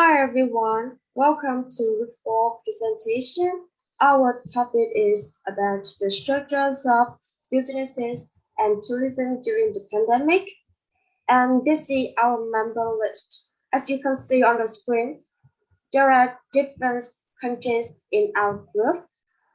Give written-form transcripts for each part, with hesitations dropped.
Hi everyone, welcome to the fall presentation. Our topic is about the structures of businesses and tourism during the pandemic. And this is our member list. As you can see on the screen, there are different countries in our group,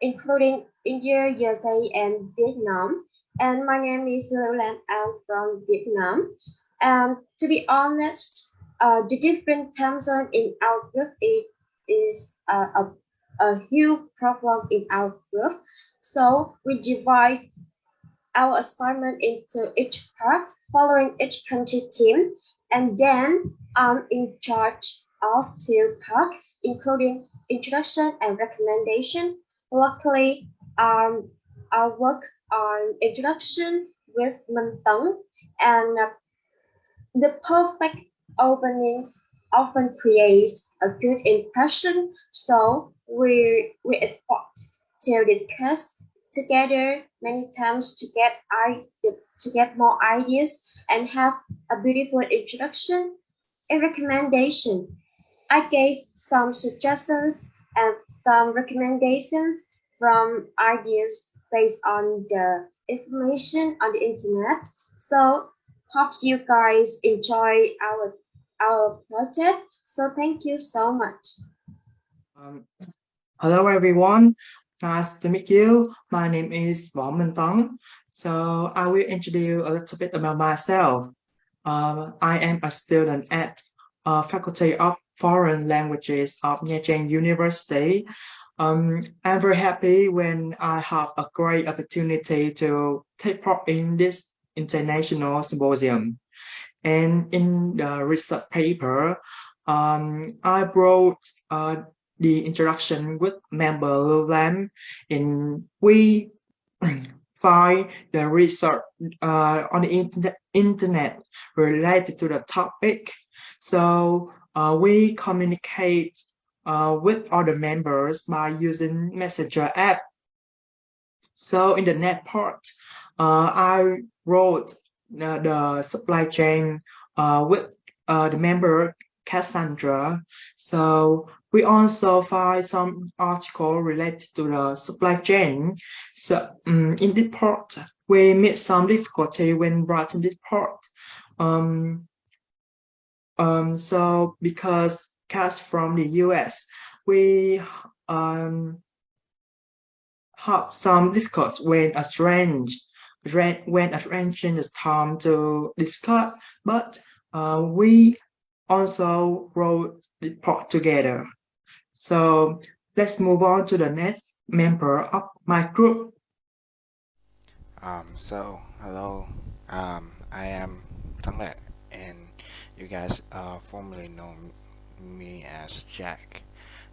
including India, USA, and Vietnam. And my name is Lan. I'm from Vietnam. To be honest, the different time zone in our group is a huge problem in our group. So we divide our assignment into each part, following each country team, and then I'm in charge of two parts, including introduction and recommendation. Luckily, I work on introduction with Minh Tấn, and the perfect opening often creates a good impression, so we effort to discuss together many times to get more ideas and have a beautiful introduction and recommendation. I gave some suggestions and some recommendations from ideas based on the information on the internet. So hope you guys enjoy our project. So thank you so much. Um, Hello everyone, nice to meet you. My name is Võ Minh Tấn. So I will introduce a little bit about myself. I am a student at Faculty of Foreign Languages of Nha Trang University. I'm very happy when I have a great opportunity to take part in this international symposium. And in the research paper, I brought the introduction with member Lam in we find the research on the internet related to the topic. So we communicate with other members by using Messenger app. So in the net part, I wrote the supply chain with the member Cassandra. So we also find some article related to the supply chain. So in this part, we meet some difficulty when writing this part. Um, so because Cass from the US, we have some difficulties when arranging the time to discuss, but we also wrote the report together. So let's move on to the next member of my group. Hello. I am Thắng Lệ, and you guys formerly know me as Jack.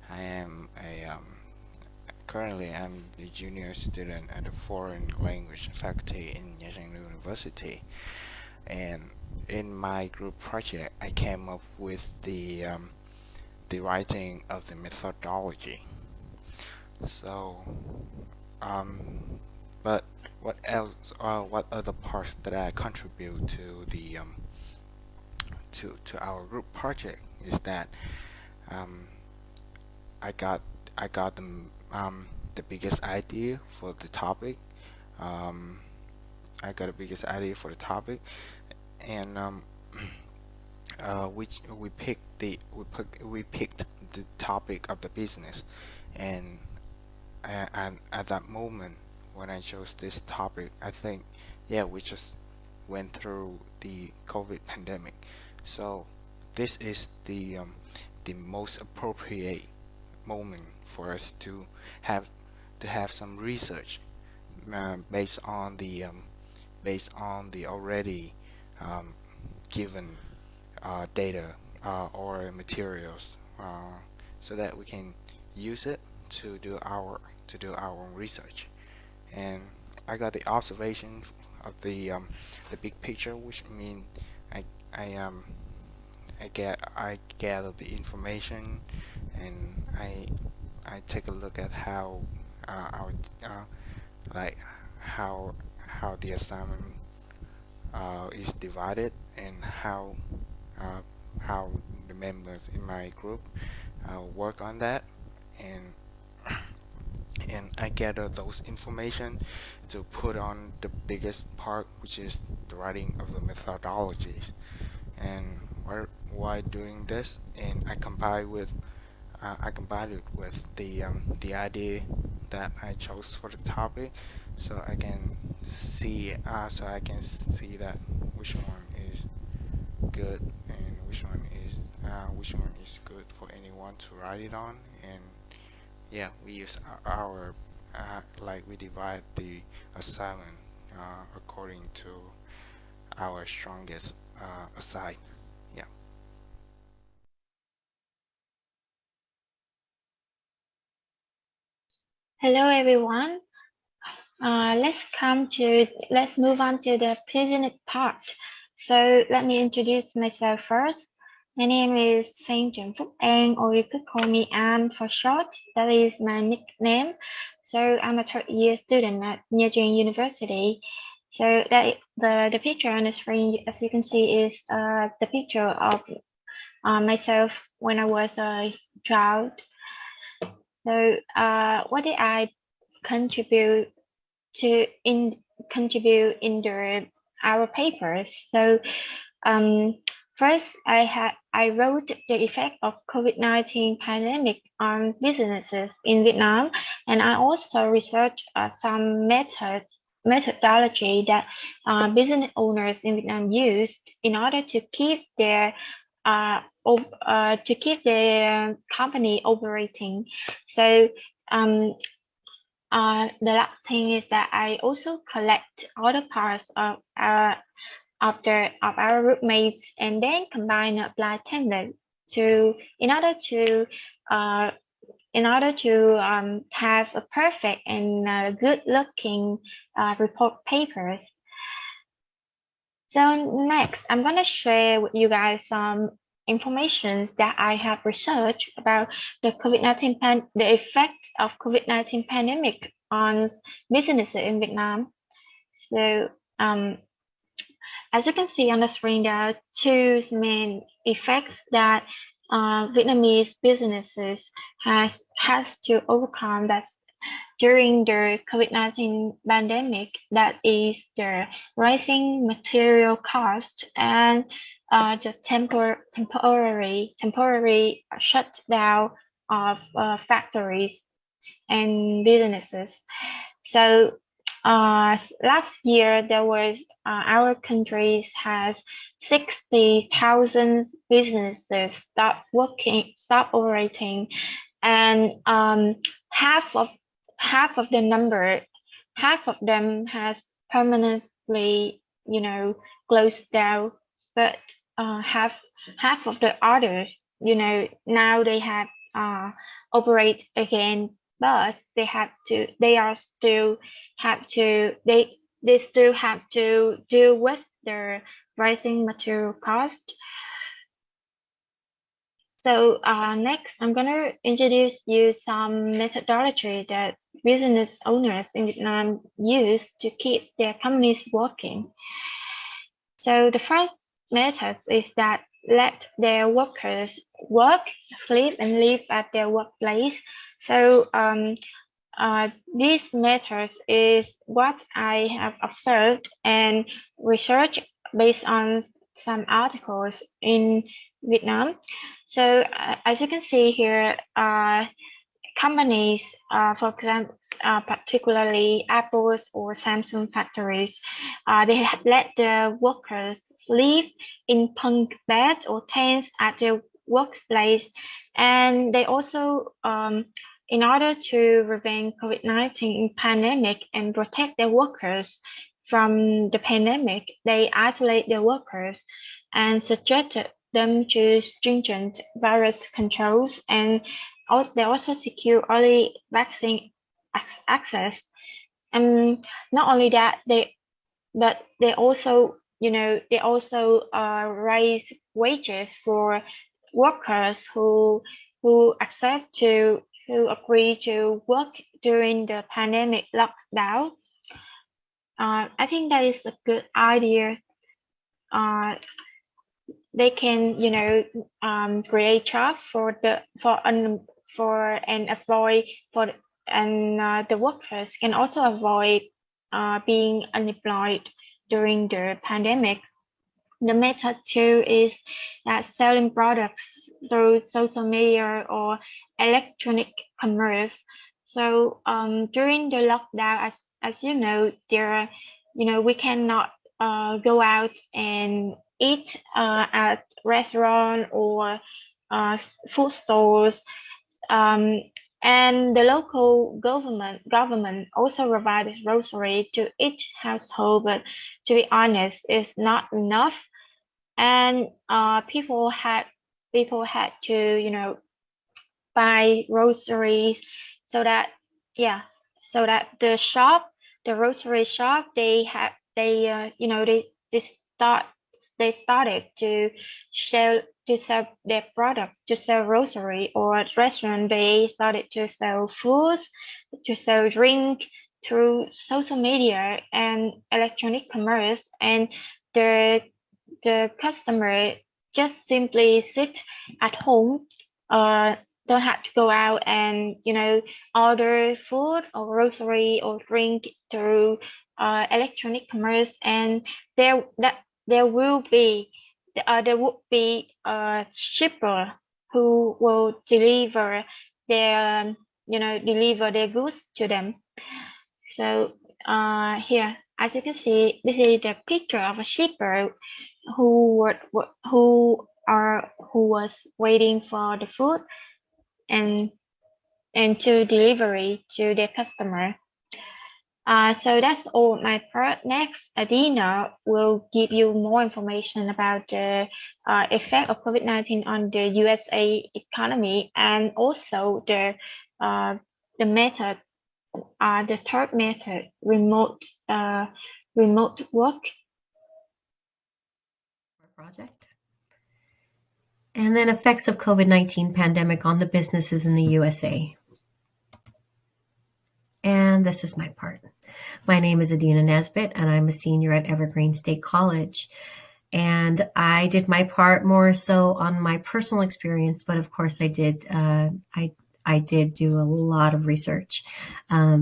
I am a currently I'm the junior student at the foreign language faculty in Nha Trang University, and in my group project, I came up with the writing of the methodology. So, um, but what else? What other parts that I contribute to the to our group project is that um, I got I got the biggest idea for the topic. Um, I got the biggest idea for the topic, and we picked the topic of the business, and and at that moment when I chose this topic, I think, yeah, we just went through the COVID pandemic, so this is the most appropriate moment for us have to have some research based on the already um, given data or materials, so that we can use it to do our own research. And I got the observation of the big picture, which mean I I um I gather the information, and I take a look at how our like how the assignment is divided, and uh, how the members in my group work on that, and I gather those information to put on the biggest part, which is the writing of the methodologies. And while doing this, and I combined it with the idea that I chose for the topic, so I can see that which one is good and which one is good for anyone to write it on. And yeah, we use our like we divide the assignment according to our strongest side. Yeah. Hello everyone. Let's move on to the business part. So let me introduce myself first. My name is Phan Trần Phúc An, or you could call me An for short. That is my nickname. So I'm a third year student at Nha Trang University. So that the picture on the screen, as you can see, is the picture of myself when I was a child. So what did I contribute in our papers? So first I wrote the effect of COVID-19 pandemic on businesses in Vietnam, and I also researched some methodology that business owners in Vietnam used in order to keep their company operating. So the last thing is that I also collect other parts of our rootmates and then combine and apply template in order to have a perfect and good looking report papers. So next, I'm gonna share with you guys some information that I have researched about the the effect of COVID-19 pandemic on businesses in Vietnam. So as you can see on the screen, there are two main effects that Vietnamese businesses has to overcome. That's during the COVID-19 pandemic, that is the rising material cost and the temporary shutdown of factories and businesses. So last year there was our country has 60,000 businesses stop operating, and half of them has permanently, closed down, but half of the others, now they have operate again, but they still have to deal with the rising material cost. So next, I'm going to introduce you some methodology that business owners in Vietnam use to keep their companies working. So the first method is that let their workers work, sleep, and live at their workplace. So this method is what I have observed and researched based on some articles in Vietnam. So as you can see here, companies, for example, particularly Apple's or Samsung factories, they let the workers live in bunk beds or tents at their workplace, and they also, in order to prevent COVID-19 pandemic and protect their workers from the pandemic, they isolate their workers and subjected them to stringent virus controls, and they also secure early vaccine access. And not only that, they also raise wages for workers who agree to work during the pandemic lockdown. I think that is a good idea. they can, you know, create jobs for the workers can also avoid being unemployed during the pandemic. The method two is that selling products through social media or electronic commerce. So during the lockdown, as you know, we cannot go out and eat at restaurant or food stores. Um, and the local government also provides grocery to each household, but to be honest, it's not enough. And people had to, you know, buy groceries so that, yeah, so that the grocery shop, they started to sell their products, to sell grocery, or restaurant, they started to sell foods, to sell drink through social media and electronic commerce. And the customer just simply sit at home, don't have to go out and, you know, order food or grocery or drink through electronic commerce. And there would be a shipper who will deliver their goods to them. So here, as you can see, this is the picture of a shipper who was waiting for the food and to delivery to their customer. So that's all my part. Next, Adina will give you more information about the effect of COVID-19 on the USA economy, and also the method, the third method, remote work project. And then effects of COVID-19 pandemic on the businesses in the USA. And this is my part. My name is Adina Nesbitt, and I'm a senior at Evergreen State College. And I did my part more so on my personal experience, but of course I did do a lot of research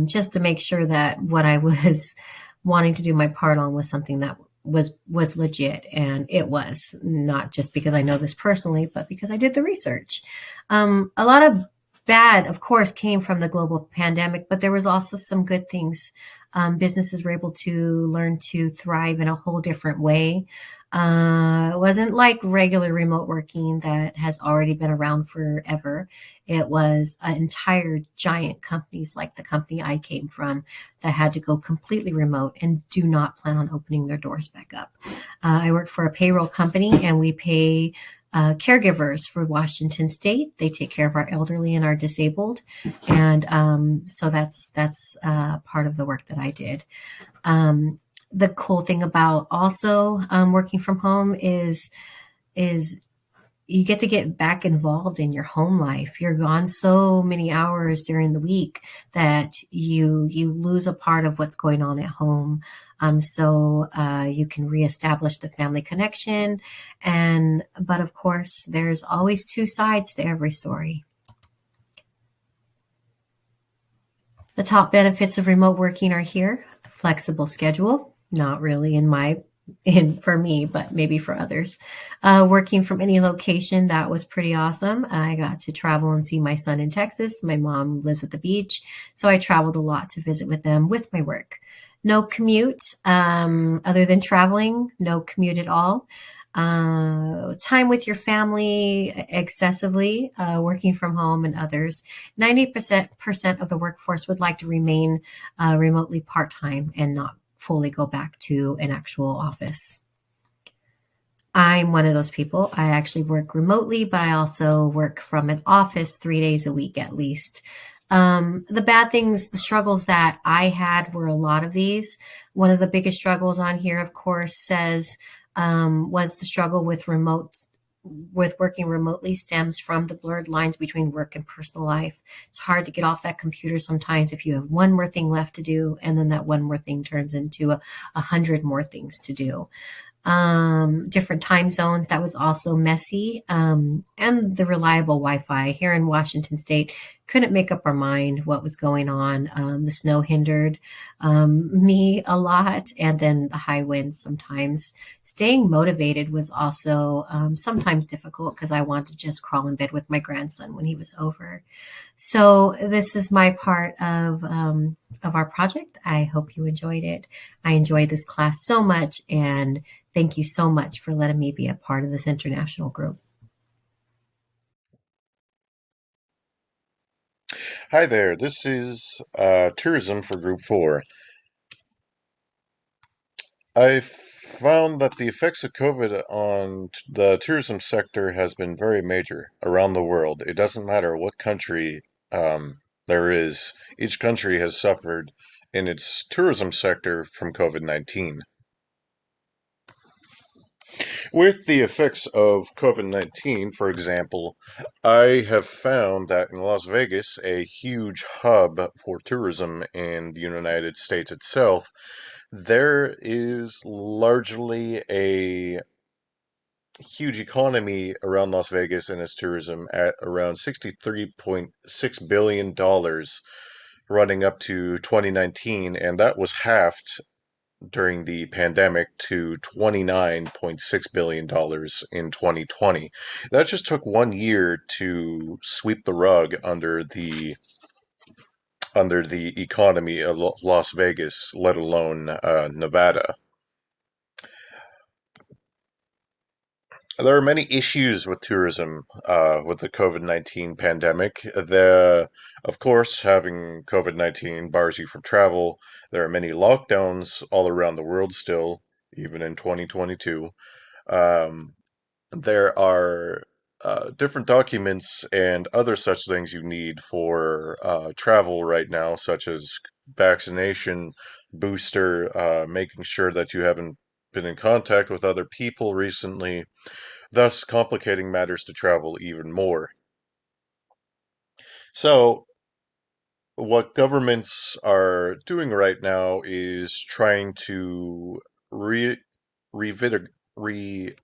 just to make sure that what I was wanting to do my part on was something that was legit. And it was, not just because I know this personally, but because I did the research. A lot of bad, of course, came from the global pandemic, but there was also some good things. Businesses were able to learn to thrive in a whole different way. It wasn't like regular remote working that has already been around forever. It was entire giant companies like the company I came from that had to go completely remote and do not plan on opening their doors back up. I work for a payroll company, and we pay caregivers for Washington State. They take care of our elderly and our disabled. And so that's part of the work that I did. The cool thing about also working from home is you get back involved in your home life. You're gone so many hours during the week that you lose a part of what's going on at home. So you can reestablish the family connection. But of course, there's always two sides to every story. The top benefits of remote working are here. Flexible schedule, not really for me, but maybe for others. Working from any location, that was pretty awesome. I got to travel and see my son in Texas. My mom lives at the beach, so I traveled a lot to visit with them with my work. No commute, other than traveling, no commute at all. Time with your family excessively, working from home, and others. 90% of the workforce would like to remain remotely part-time and not fully go back to an actual office. I'm one of those people. I actually work remotely, but I also work from an office 3 days a week at least. The bad things, the struggles that I had were a lot of these. One of the biggest struggles on here, of course, was the struggle with working remotely stems from the blurred lines between work and personal life. It's hard to get off that computer sometimes if you have one more thing left to do, and then that one more thing turns into 100 more things to do. different time zones. That was also messy. And the reliable Wi-Fi here in Washington State, couldn't make up our mind what was going on. The snow hindered me a lot, and then the high winds sometimes. Staying motivated was also sometimes difficult because I wanted to just crawl in bed with my grandson when he was over. So this is my part of our project. I hope you enjoyed it. I enjoyed this class so much, and thank you so much for letting me be a part of this international group. Hi there, this is tourism for Group 4. I found that the effects of COVID on the tourism sector has been very major around the world. It doesn't matter what country there is, each country has suffered in its tourism sector from COVID-19. With the effects of COVID-19, for example, I have found that in Las Vegas, a huge hub for tourism in the United States itself, there is largely a huge economy around Las Vegas and its tourism at around $63.6 billion running up to 2019, and that was halved during the pandemic to $29.6 billion in 2020. That just took 1 year to sweep the rug under the economy of Las Vegas, let alone Nevada. There are many issues with tourism with the COVID-19 pandemic. Of course, having COVID-19 bars you from travel. There are many lockdowns all around the world still, even in 2022. Um, there are different documents and other such things you need for travel right now, such as vaccination, booster, making sure that you haven't been in contact with other people recently, thus complicating matters to travel even more. So, what governments are doing right now is trying to re, revit, re,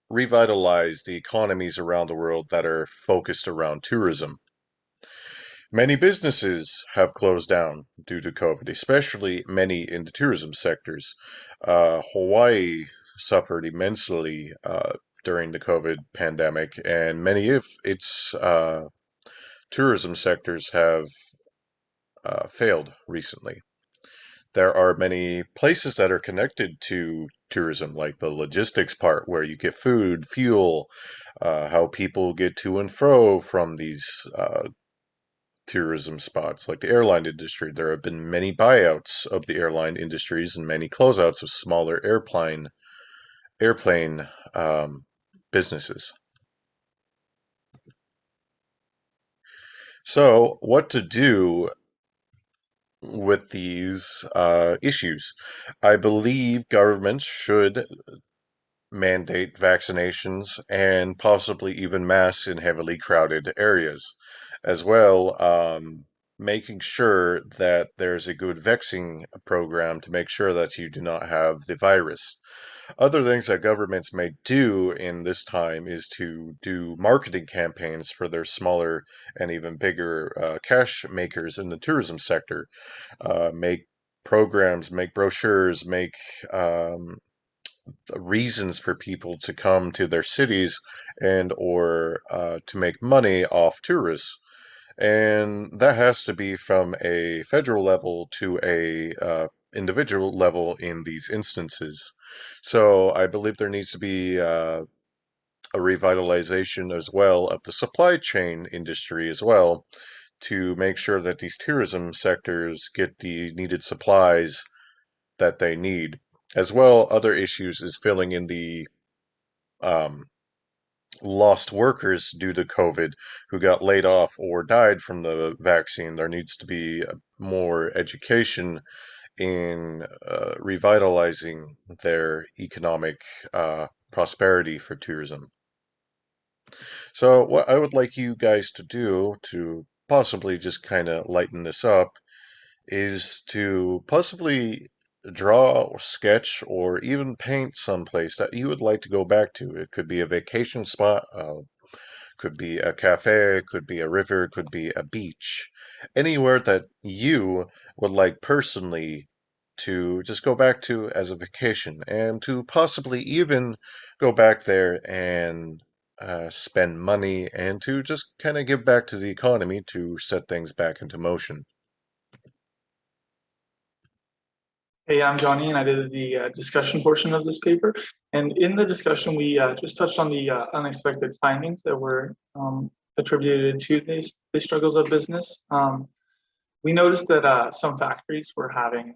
revitalize the economies around the world that are focused around tourism. Many businesses have closed down due to COVID, especially many in the tourism sectors. Hawaii suffered immensely during the COVID pandemic, and many of its tourism sectors have failed recently. There are many places that are connected to tourism, like the logistics part, where you get food, fuel, how people get to and fro from these tourism spots, like the airline industry. There have been many buyouts of the airline industries and many closeouts of smaller airplane businesses. So, what to do with these issues? I believe governments should mandate vaccinations and possibly even masks in heavily crowded areas, as well. Making sure that there's a good vexing program to make sure that you do not have the virus. Other things that governments may do in this time is to do marketing campaigns for their smaller and even bigger cash makers in the tourism sector. Make programs, make brochures, make reasons for people to come to their cities and or to make money off tourists. And that has to be from a federal level to a individual level in these instances. So I believe there needs to be a revitalization as well of the supply chain industry as well to make sure that these tourism sectors get the needed supplies that they need. As well, other issues is filling in the um, lost workers due to COVID who got laid off or died from the vaccine. There needs to be more education in revitalizing their economic prosperity for tourism. So, what I would like you guys to do to possibly just kind of lighten this up is to possibly draw or sketch or even paint someplace that you would like to go back to. It could be a vacation spot, could be a cafe, could be a river, could be a beach. Anywhere that you would like personally to just go back to as a vacation and to possibly even go back there and spend money and to just kind of give back to the economy to set things back into motion. Hey, I'm Johnny, and I did the discussion portion of this paper. And in the discussion, we just touched on the unexpected findings that were attributed to these struggles of business. We noticed that some factories were having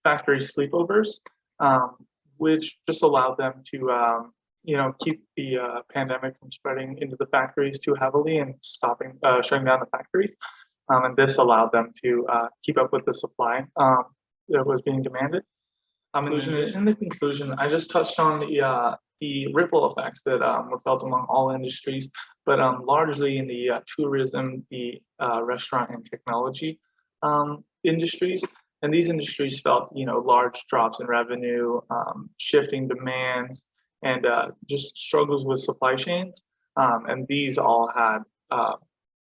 factory sleepovers, which just allowed them to, keep the pandemic from spreading into the factories too heavily and shutting down the factories. And this allowed them to keep up with the supply that was being demanded. In the conclusion, I just touched on the ripple effects that were felt among all industries, but largely in the tourism, the restaurant, and technology industries. And these industries felt, large drops in revenue, shifting demands, and just struggles with supply chains. And these all had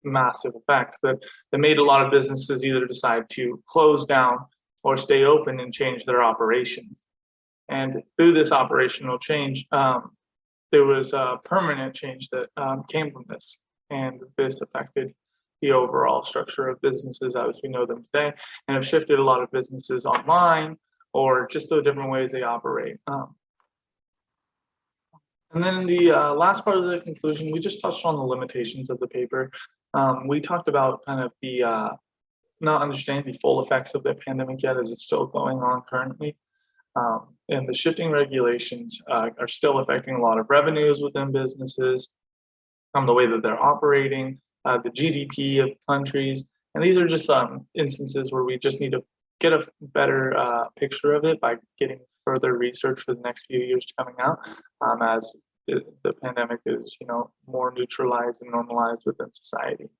massive effects that made a lot of businesses either decide to close down or stay open and change their operations. And through this operational change, there was a permanent change that came from this. And this affected the overall structure of businesses as we know them today, and have shifted a lot of businesses online or just the different ways they operate. And then in the last part of the conclusion, we just touched on the limitations of the paper. We talked about kind of the not understanding the full effects of the pandemic yet, as it's still going on currently. And the shifting regulations are still affecting a lot of revenues within businesses, the way that they're operating, the GDP of countries. And these are just some instances where we just need to get a better picture of it by getting further research for the next few years coming out, as the pandemic is, more neutralized and normalized within society.